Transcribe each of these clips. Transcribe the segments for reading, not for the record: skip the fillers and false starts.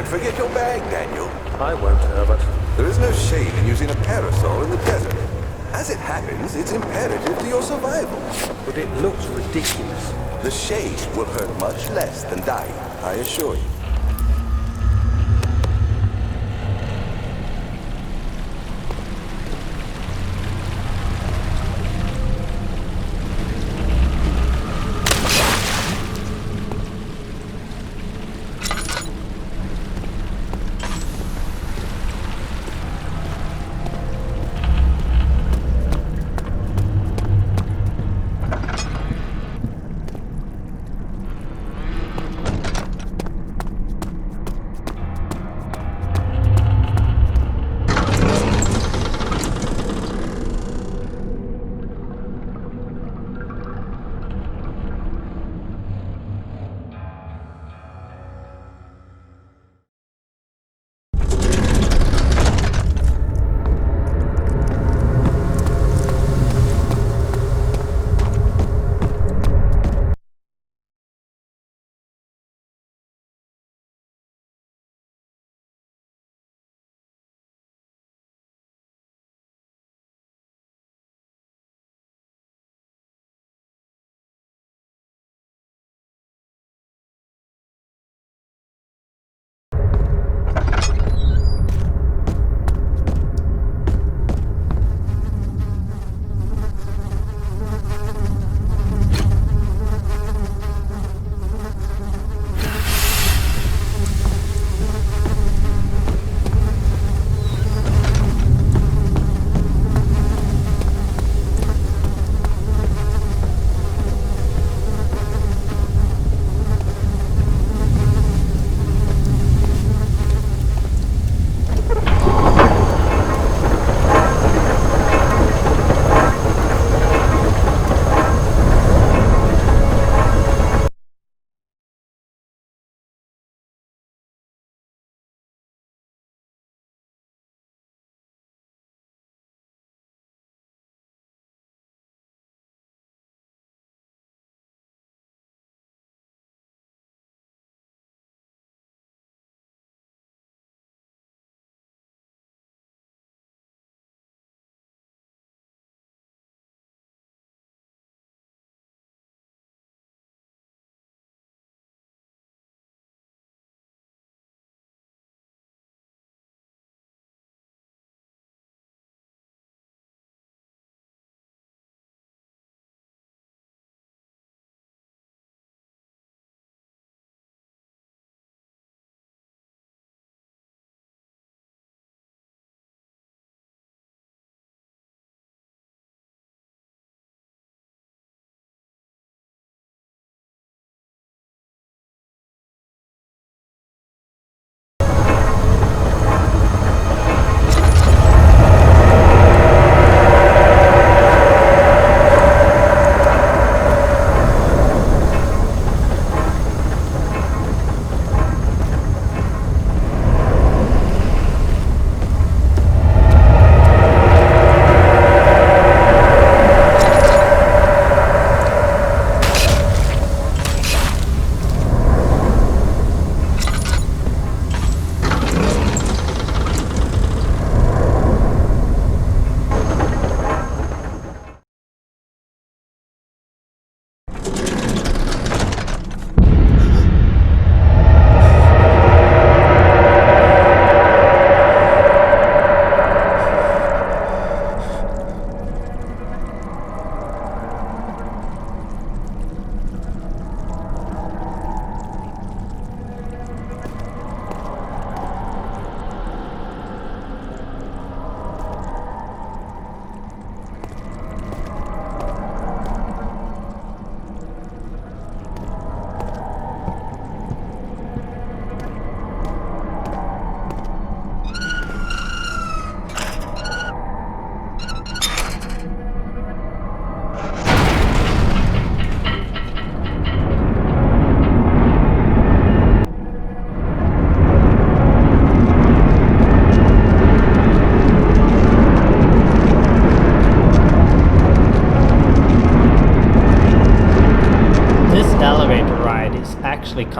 Don't forget your bag, Daniel. I won't, Herbert. There is no shame in using a parasol in the desert. As it happens, it's imperative to your survival. But it looks ridiculous. The shade will hurt much less than dying, I assure you.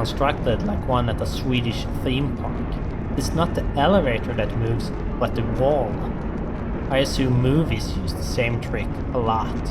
constructed like one at a Swedish theme park. It's not the elevator that moves, but the wall. I assume movies use the same trick a lot.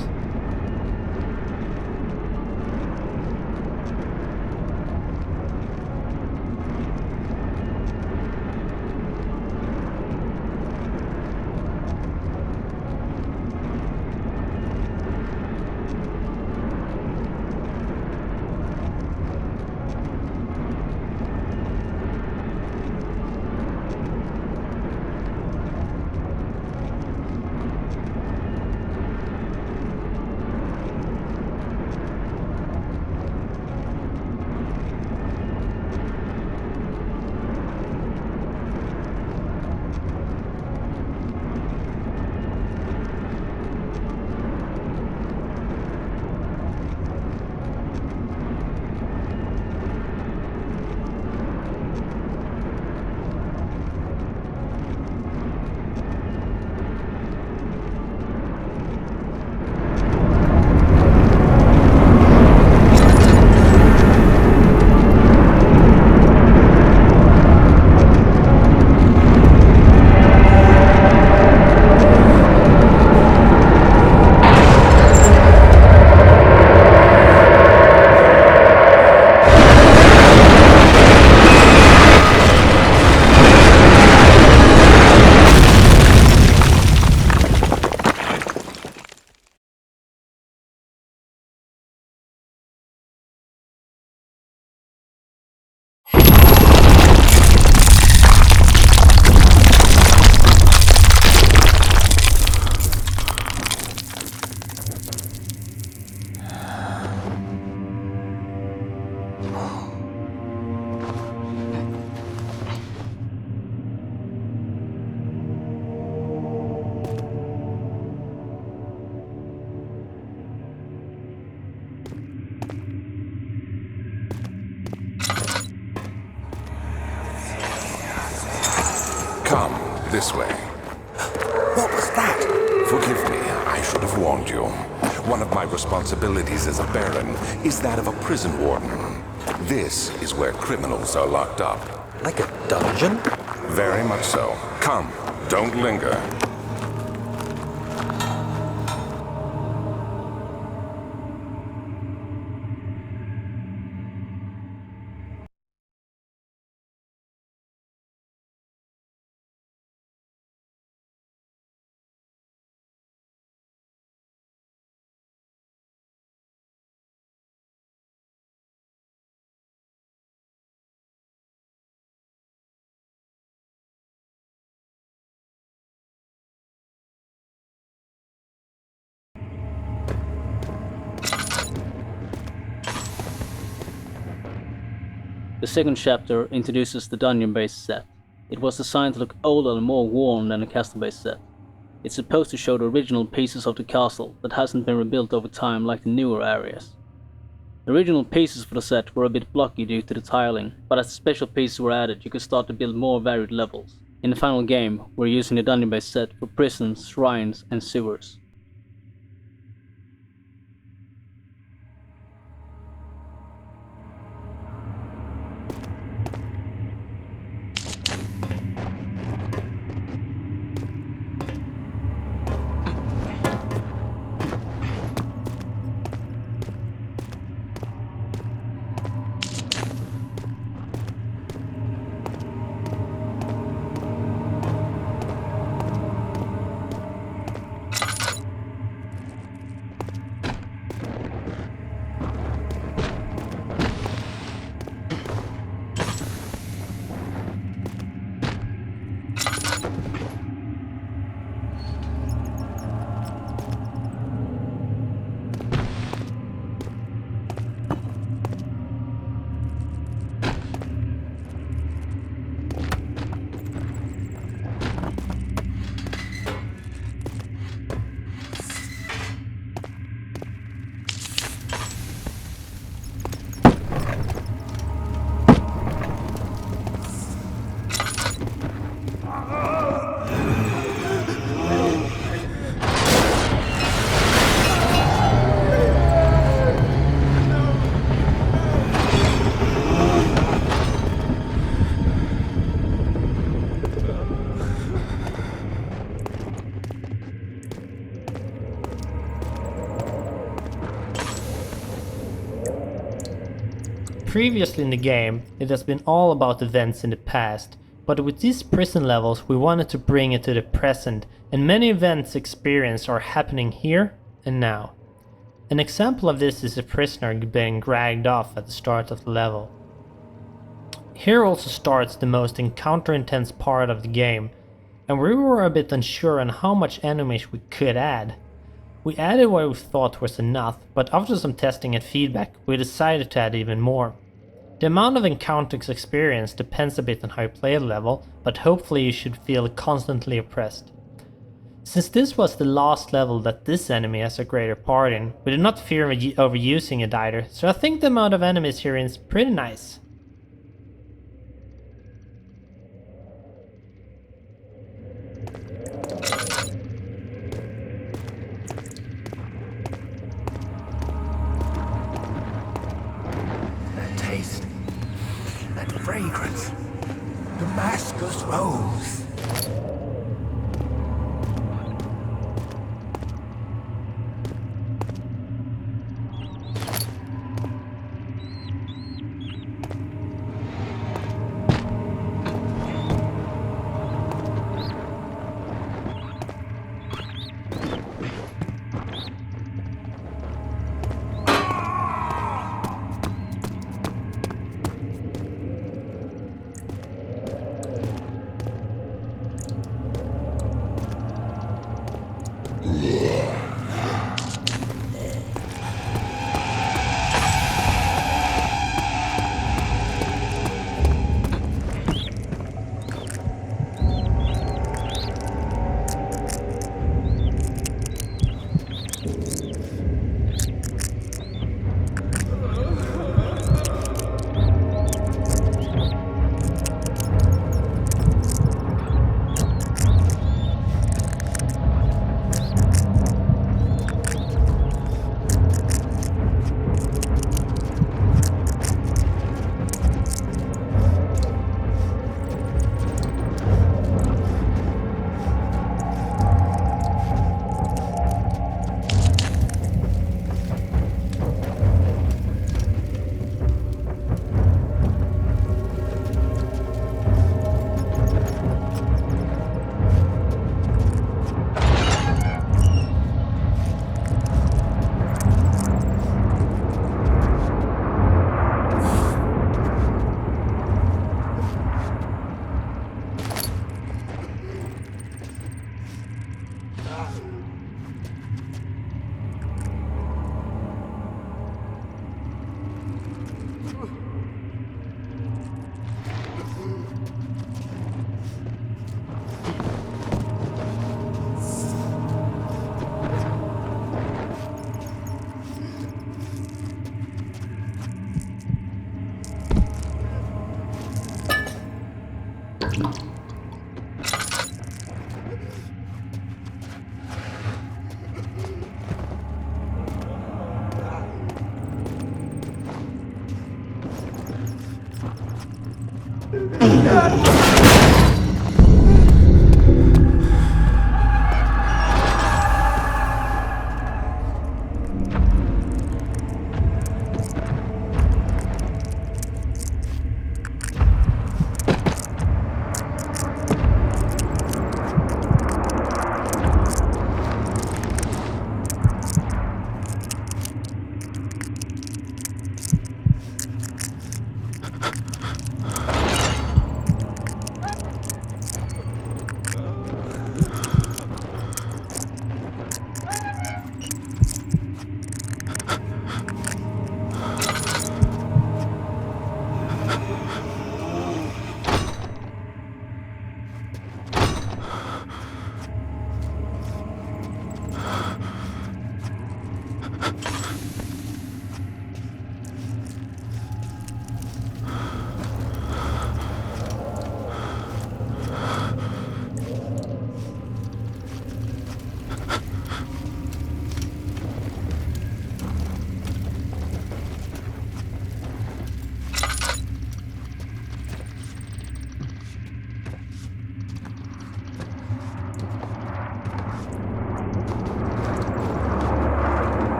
Come, this way. What was that? Forgive me, I should have warned you. One of my responsibilities as a Baron is that of a prison warden. This is where criminals are locked up. Like a dungeon? Very much so. Come, don't linger. The second chapter introduces the dungeon-based set. It was designed to look older and more worn than a castle-based set. It's supposed to show the original pieces of the castle that hasn't been rebuilt over time like the newer areas. The original pieces for the set were a bit blocky due to the tiling, but as the special pieces were added you could start to build more varied levels. In the final game, we're using the dungeon-based set for prisons, shrines and sewers. Previously in the game, it has been all about events in the past, but with these prison levels we wanted to bring it to the present, and many events experienced are happening here and now. An example of this is a prisoner being dragged off at the start of the level. Here also starts the most encounter-intense part of the game, and we were a bit unsure on how much enemies we could add. We added what we thought was enough, but after some testing and feedback, we decided to add even more. The amount of encounters experienced depends a bit on how you play the level, but hopefully you should feel constantly oppressed. Since this was the last level that this enemy has a greater part in, we did not fear overusing it either, so I think the amount of enemies here is pretty nice. That taste. That fragrance. Damascus rose.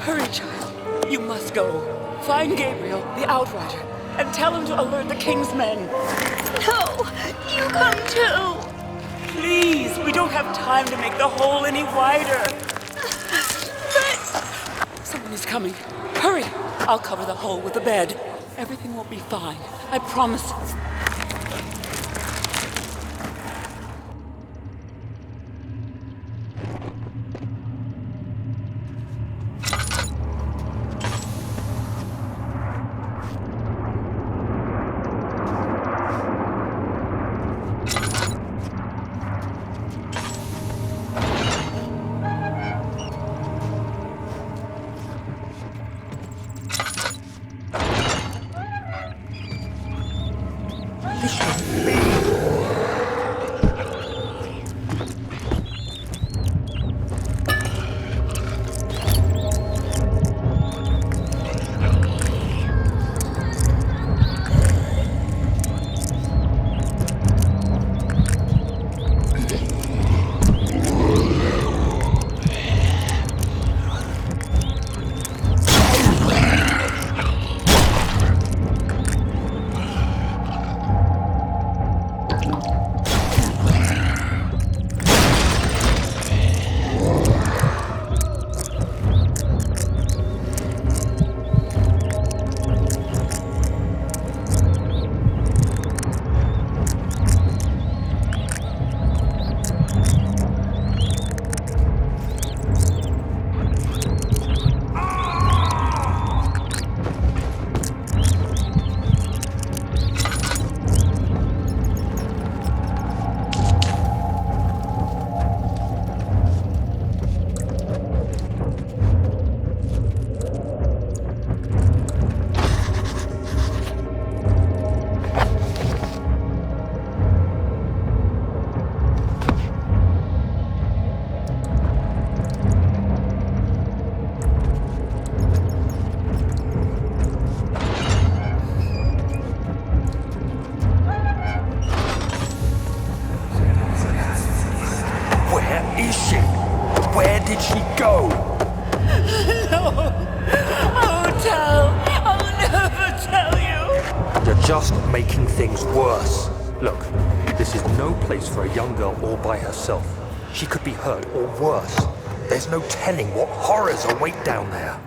Hurry, child. You must go. Find Gabriel, the Outrider, and tell him to alert the King's men. No, you come too. Please, we don't have time to make the hole any wider. But Someone is coming. Hurry! I'll cover the hole with the bed. Everything will be fine. I promise. just making things worse. Look, this is no place for a young girl all by herself. She could be hurt or worse. There's no telling what horrors await down there.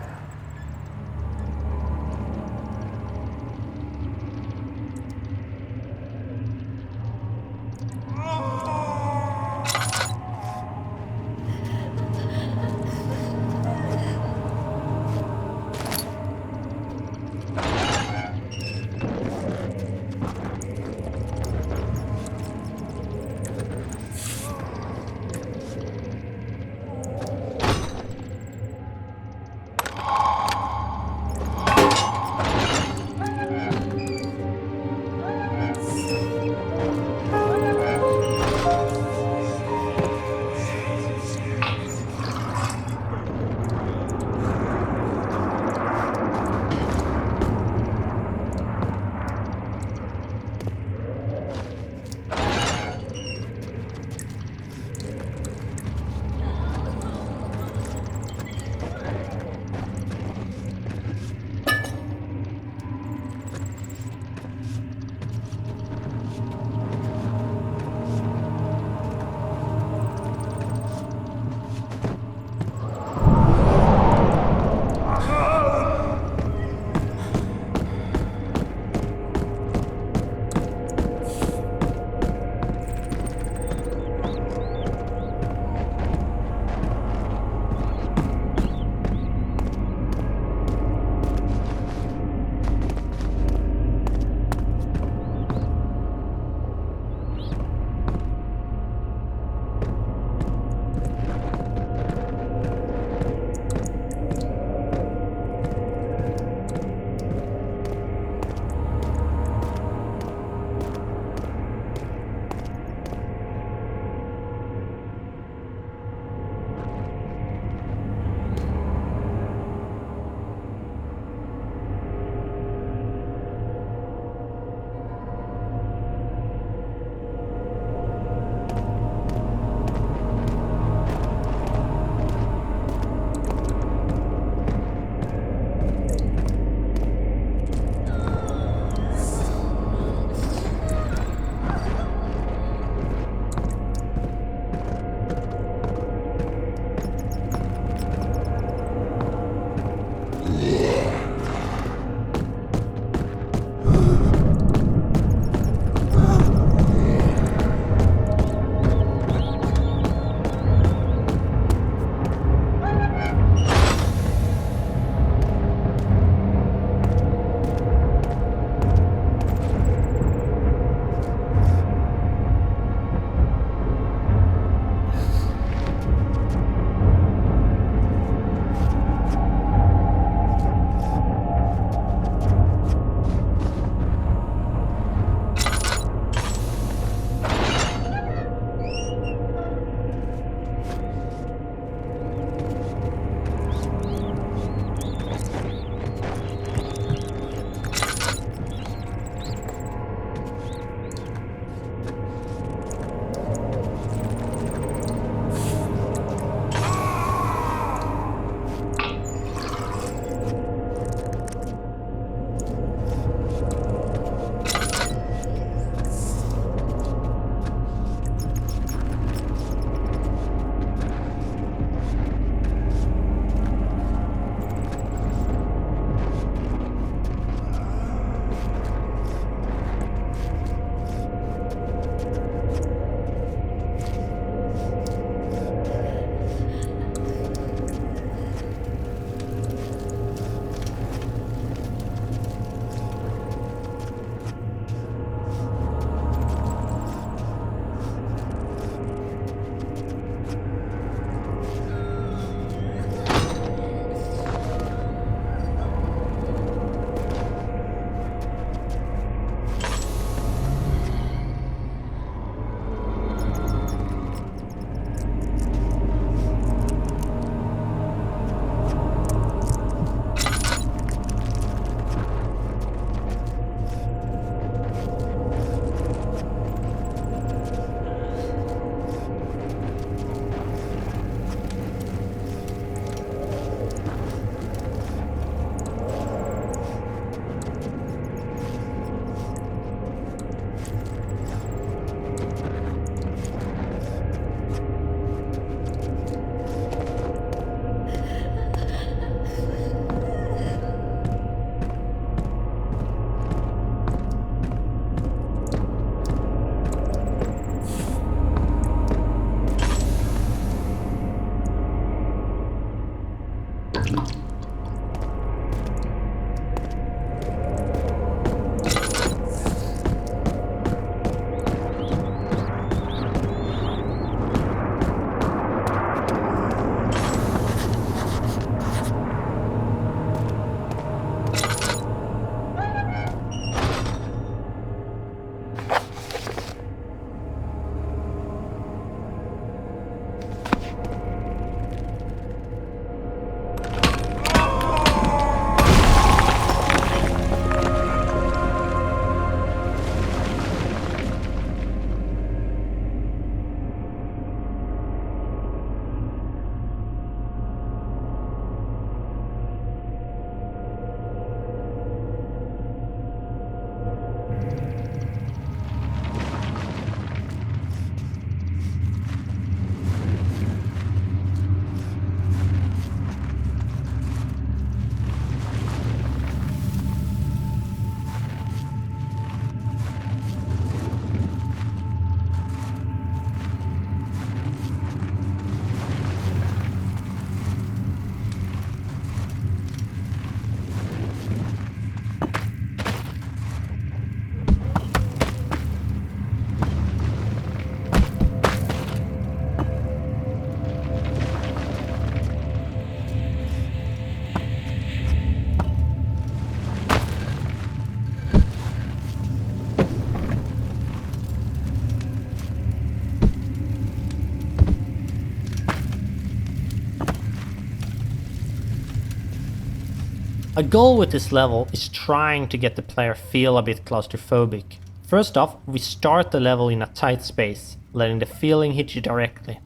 A goal with this level is trying to get the player feel a bit claustrophobic. First off, we start the level in a tight space, letting the feeling hit you directly.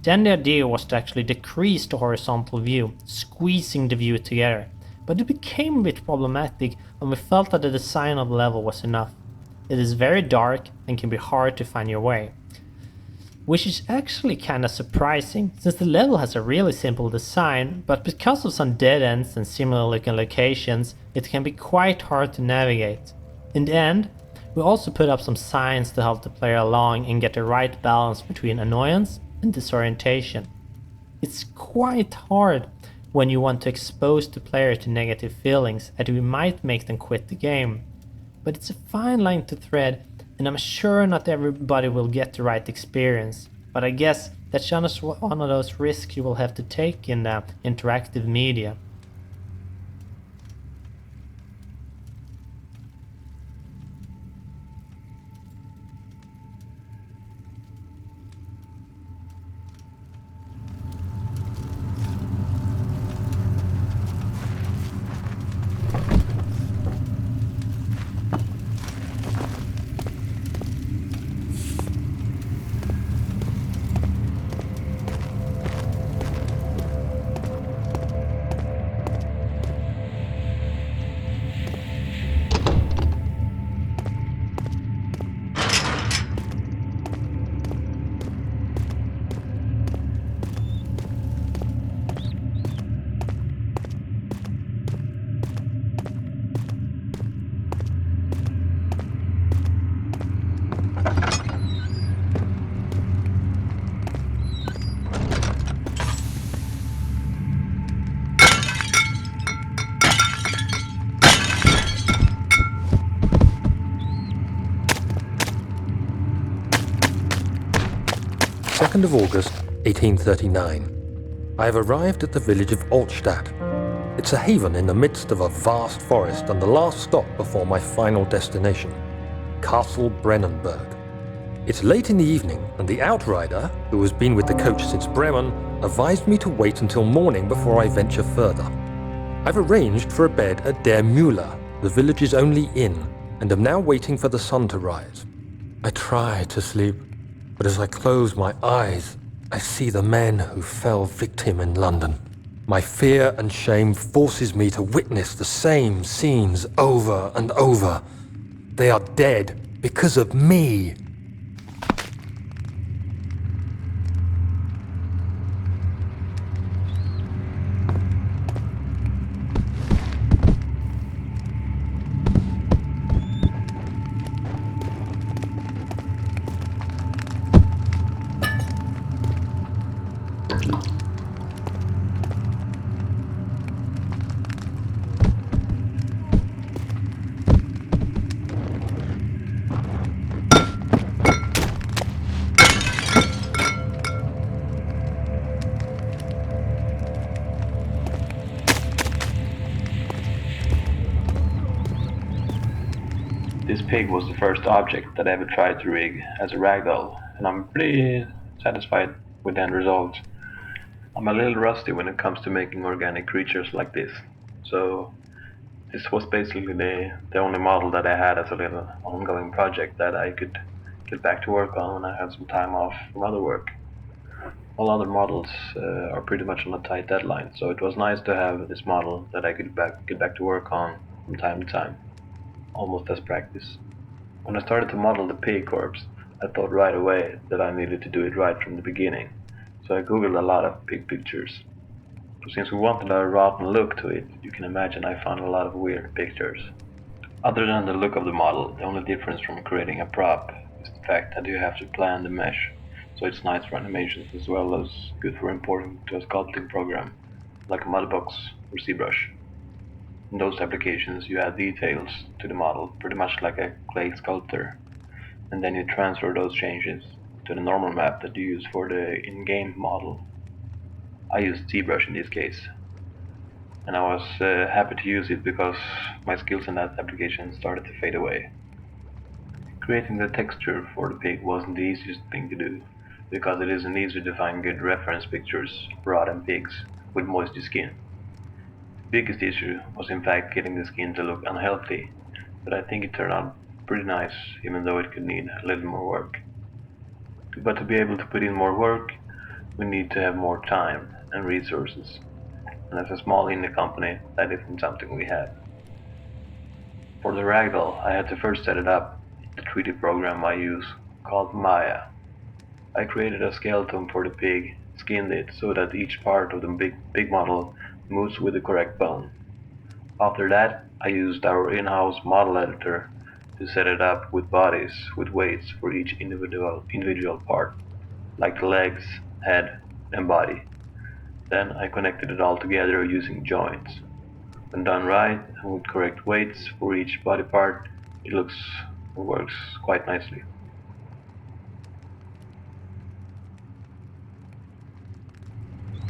Then the idea was to actually decrease the horizontal view, squeezing the view together, but it became a bit problematic and we felt that the design of the level was enough. It is very dark and can be hard to find your way. Which is actually kinda surprising, since the level has a really simple design, but because of some dead ends and similar looking locations, it can be quite hard to navigate. In the end, we also put up some signs to help the player along and get the right balance between annoyance and disorientation. It's quite hard when you want to expose the player to negative feelings that we might make them quit the game. But it's a fine line to thread, and I'm sure not everybody will get the right experience. But I guess that's just one of those risks you will have to take in the interactive media. Of August, 1839. I have arrived at the village of Altstadt. It's a haven in the midst of a vast forest and the last stop before my final destination, Castle Brennenburg. It's late in the evening and the outrider, who has been with the coach since Bremen, advised me to wait until morning before I venture further. I've arranged for a bed at Der Müller, the village's only inn, and am now waiting for the sun to rise. I try to sleep, but as I close my eyes, I see the men who fell victim in London. My fear and shame forces me to witness the same scenes over and over. They are dead because of me. This pig was the first object that I ever tried to rig as a ragdoll, and I'm pretty satisfied with the end result. I'm a little rusty when it comes to making organic creatures like this, so this was basically the only model that I had as a little ongoing project that I could get back to work on when I had some time off from other work. All other models are pretty much on a tight deadline, so it was nice to have this model that I could get back to work on from time to time, almost as practice. When I started to model the pig corpse, I thought right away that I needed to do it right from the beginning, so I googled a lot of pig pictures. But since we wanted a rotten look to it, you can imagine I found a lot of weird pictures. Other than the look of the model, the only difference from creating a prop is the fact that you have to plan the mesh, so it's nice for animations as well as good for importing to a sculpting program, like a Mudbox or ZBrush. In those applications you add details to the model, pretty much like a clay sculptor, and then you transfer those changes to the normal map that you use for the in-game model. I used ZBrush in this case, and I was happy to use it because my skills in that application started to fade away. Creating the texture for the pig wasn't the easiest thing to do, because it isn't easy to find good reference pictures of rotten pigs with moisty skin. Biggest issue was in fact getting the skin to look unhealthy, but I think it turned out pretty nice, even though it could need a little more work. But to be able to put in more work, we need to have more time and resources. And as a small indie company, that isn't something we have. For the ragdoll, I had to first set it up, the 3D program I use, called Maya. I created a skeleton for the pig, skinned it so that each part of the big model moves with the correct bone. After that, I used our in-house model editor to set it up with bodies with weights for each individual part, like the legs, head, and body. Then I connected it all together using joints. When done right and with correct weights for each body part, it looks and works quite nicely.